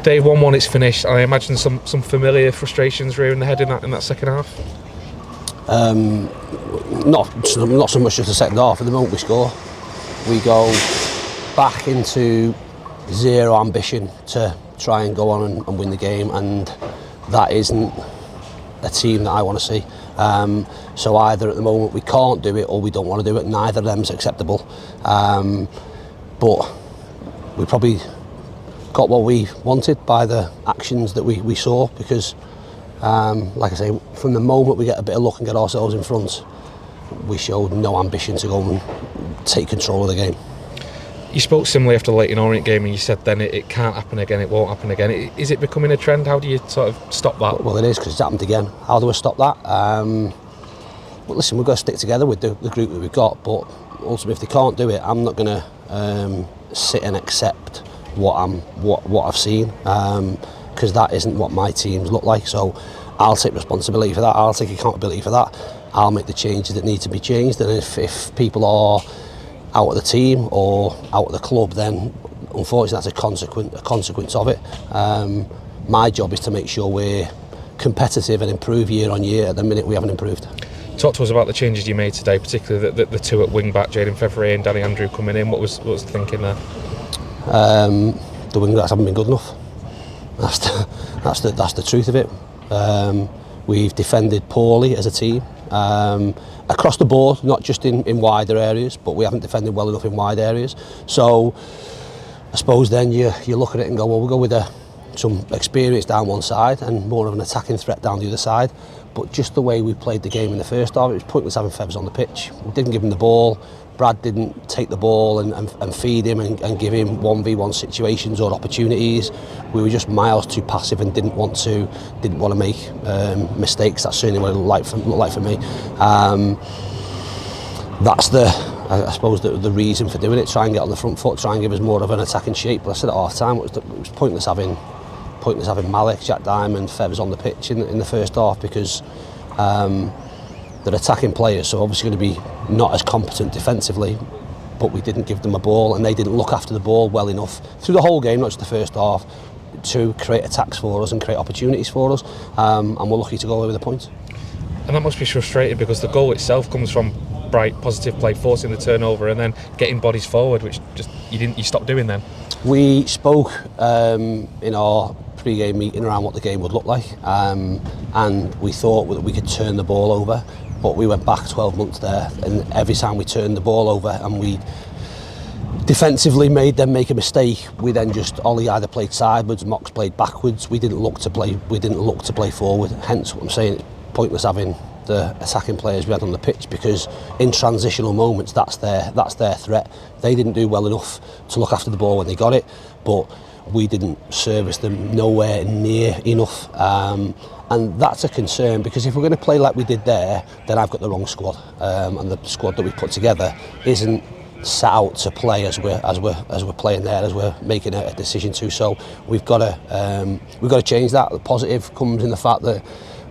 Day 1-1, it's finished. I imagine some familiar frustrations rearing the head in that second half. Not so much just the second half. At the moment we score, we go back into zero ambition to try and go on and win the game, and that isn't a team that I want to see. So either at the moment we can't do it or we don't want to do it. Neither of them's acceptable. But we probably got what we wanted by the actions that we saw, because like I say, from the moment we get a bit of luck and get ourselves in front, we showed no ambition to go and take control of the game. You spoke similarly after the Leyton Orient game, and you said then it can't happen again, it won't happen again. Is it becoming a trend? How do you sort of stop that? Well, it is, because it's happened again. How do we stop that? Well, listen, we've got to stick together with the group that we've got, but ultimately if they can't do it, I'm not going to sit and accept what I've seen, because that isn't what my teams look like. So I'll take responsibility for that, I'll take accountability for that, I'll make the changes that need to be changed, and if people are out of the team or out of the club, then unfortunately that's a consequence of it. My job is to make sure we're competitive and improve year on year. At the minute we haven't improved. Talk to us about the changes you made today, particularly the two at wing back, Jaden Fevrier and Danny Andrew coming in. What was the thinking there? The wing backs haven't been good enough. That's the truth of it. We've defended poorly as a team, across the board, not just in wider areas, but we haven't defended well enough in wide areas. So I suppose then you look at it and go, well, we'll go with some experience down one side and more of an attacking threat down the other side. But just the way we played the game in the first half, it was pointless having Fevs on the pitch. We didn't give him the ball. Brad didn't take the ball and feed him and give him 1v1 situations or opportunities. We were just miles too passive and didn't want to make mistakes. That's certainly what it looked like for me. That's I suppose the reason for doing it. Try and get on the front foot, try and give us more of an attacking shape. But I said at half time it was pointless having Malik, Jack Diamond, Fevs on the pitch in the first half, because they're attacking players, so obviously going to be not as competent defensively, but we didn't give them a ball and they didn't look after the ball well enough through the whole game, not just the first half, to create attacks for us and create opportunities for us, and we're lucky to go away with a point. And that must be frustrating, because the goal itself comes from bright, positive play, forcing the turnover and then getting bodies forward, which just you stopped doing then. We spoke in our pre-game meeting around what the game would look like, and we thought that we could turn the ball over, but we went back 12 months there, and every time we turned the ball over and we defensively made them make a mistake, we then just Ollie either played sideways, Mox played backwards. We didn't look to play forward. Hence what I'm saying, it's pointless having the attacking players we had on the pitch, because in transitional moments that's their threat. They didn't do well enough to look after the ball when they got it, but we didn't service them nowhere near enough, and that's a concern, because if we're going to play like we did there, then I've got the wrong squad, and the squad that we put together isn't set out to play as we're playing there, as we're making a decision to. So we've got to change that. The positive comes in the fact that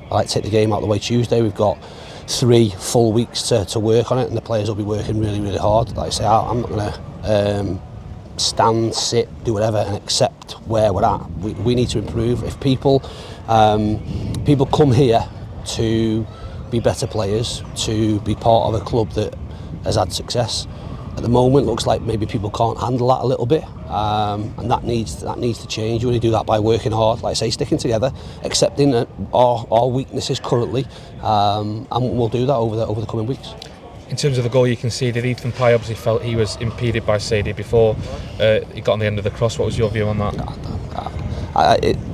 I like to take the game out of the way Tuesday. We've got 3 full weeks to work on it, and the players will be working really, really hard. Like I say, I'm not going to stand, sit, do whatever and accept where we're at. We need to improve. If people come here to be better players, to be part of a club that has had success, at the moment looks like maybe people can't handle that a little bit, and that needs to change. You only do that by working hard, like I say, sticking together, accepting our weaknesses currently, and we'll do that over the coming weeks. In terms of the goal you conceded, Ethan Pye obviously felt he was impeded by Sadie before he got on the end of the cross. What was your view on that?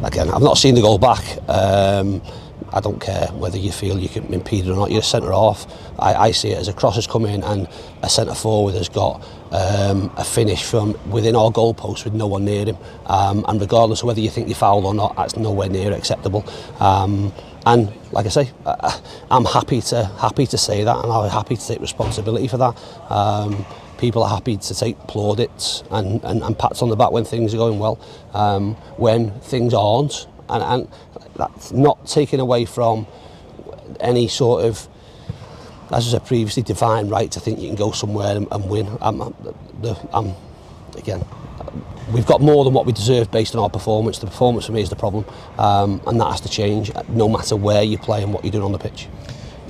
Again, I've not seen the goal back. I don't care whether you feel you can impede it or not. You're a centre half. I see it as a cross has come in and a centre forward has got a finish from within our goalpost with no one near him. And regardless of whether you think you fouled or not, that's nowhere near acceptable. And like I say, I'm happy to say that, and I'm happy to take responsibility for that. People are happy to take plaudits and pats on the back when things are going well. When things aren't, and that's not taken away from any sort of, as I said previously, divine right to think you can go somewhere and win. Again, we've got more than what we deserve based on our performance. The performance for me is the problem, and that has to change no matter where you play and what you're doing on the pitch.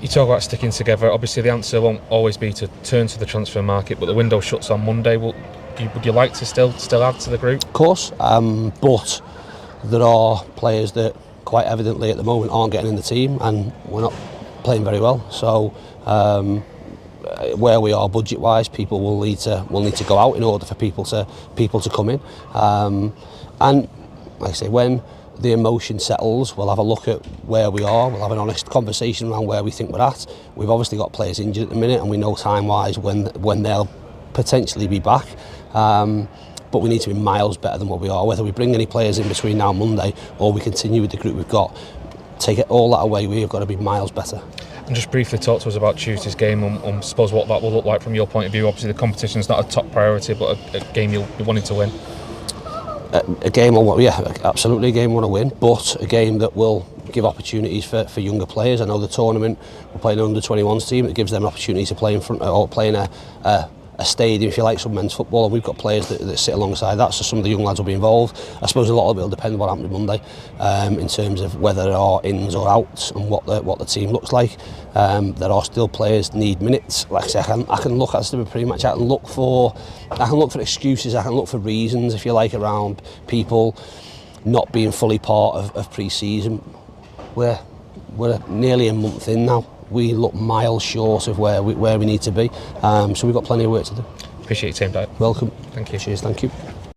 You talk about sticking together. Obviously, the answer won't always be to turn to the transfer market, but the window shuts on Monday. Would you like to still add to the group? Of course, but there are players that quite evidently at the moment aren't getting in the team, and we're not playing very well. So where we are budget-wise, people will need to go out in order for people to come in. And like I say, when the emotion settles, we'll have a look at where we are. We'll have an honest conversation around where we think we're at. We've obviously got players injured at the minute, and we know time-wise when they'll potentially be back. But we need to be miles better than what we are. Whether we bring any players in between now and Monday, or we continue with the group we've got, take it all that away, we've got to be miles better. And just briefly talk to us about Tuesday's game and suppose what that will look like from your point of view. Obviously the competition is not a top priority, but a game you'll be wanting to win. A game, absolutely a game we want to win, but a game that will give opportunities for younger players. I know the tournament, we're playing an under-21s team, it gives them an opportunity to play in front or play in a stadium, if you like, some men's football, and we've got players that sit alongside that, so some of the young lads will be involved. I suppose a lot of it will depend on what happens Monday, in terms of whether there are ins or outs and what the team looks like. There are still players need minutes. Like I say, I can look at it pretty much. I can look for excuses. I can look for reasons, if you like, around people not being fully part of pre-season. We're nearly a month in now. We look miles short of where we need to be. So we've got plenty of work to do. Appreciate your time, Dave. Welcome. Thank you. Cheers, thank you.